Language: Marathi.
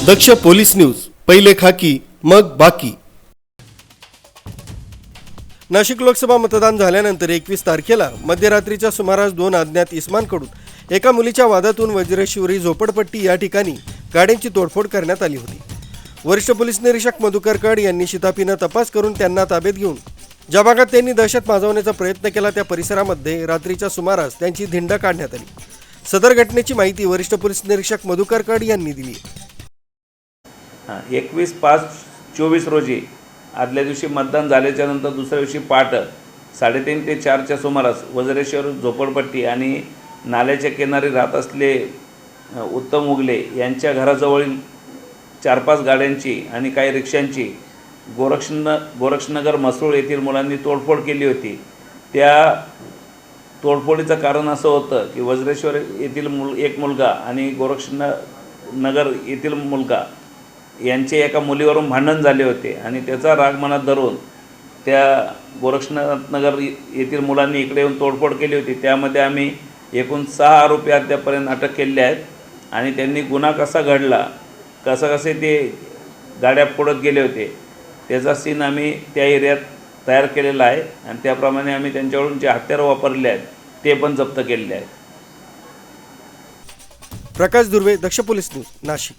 दक्ष पोलीस न्यूज, पहिले खाकी मग बाकी। नाशिक लोकसभा मतदान झाल्यानंतर 21 तारखेला मध्यरात्रीच्या सुमारास 2 अज्ञात इसमांकडून एका मुलीच्या वादातून वज्रेश्वरी झोपडपट्टी या ठिकाणी गाड्यांची तोडफोड करण्यात आली होती। वरिष्ठ पोलीस निरीक्षक मधुकर कड यांनी शिताफीने तपास करून त्यांना ताब्यात घेऊन ज्या भागात त्यांनी दहशत माजवण्याचा प्रयत्न केला त्या परिसरामध्ये रात्रीच्या सुमारास त्यांची धिंड काढण्यात आली। सदर घटनेची माहिती वरिष्ठ पोलीस निरीक्षक मधुकर कड यांनी दिली। 21/5/24 रोजी आदल्या दिवशी मतदान झाल्याच्या नंतर दुसऱ्या दिवशी पहाटे 3:30 ते 4च्या सुमारास वज्रेश्वर झोपडपट्टी आणि नाल्याच्या किनारी राहत असले उत्तम उगले यांच्या घराजवळील 4-5 गाड्यांची आणि काही रिक्षांची गोरक्षनगर मसरूळ येथील मुलांनी तोडफोड केली होती। त्या तोडफोडीचं कारण असं होतं की वज्रेश्वर येथील एक मुलगा आणि गोरक्षनगर येथील मुलगा यांचे एका मुलीवरून भांडण झाले होते आणि त्याचा राग मनात धरून त्या गोरक्षनगर येथील मुलांनी इकडे येऊन तोडफोड केली होती। त्यामध्ये आम्ही एकूण 6 आरोपी अद्यापर्यंत अटक केले आहेत आणि त्यांनी गुन्हा कसा घडला, कसे ते गाड्या फोडत गेले होते त्याचा सीन आम्ही त्या एरियात तयार केलेला आहे आणि त्याप्रमाणे आम्ही त्यांच्याकडून जे हत्यारं वापरले आहेत ते पण जप्त केलेले आहेत। प्रकाश दुर्वे, दक्ष पोलीस न्यूज, नाशिक।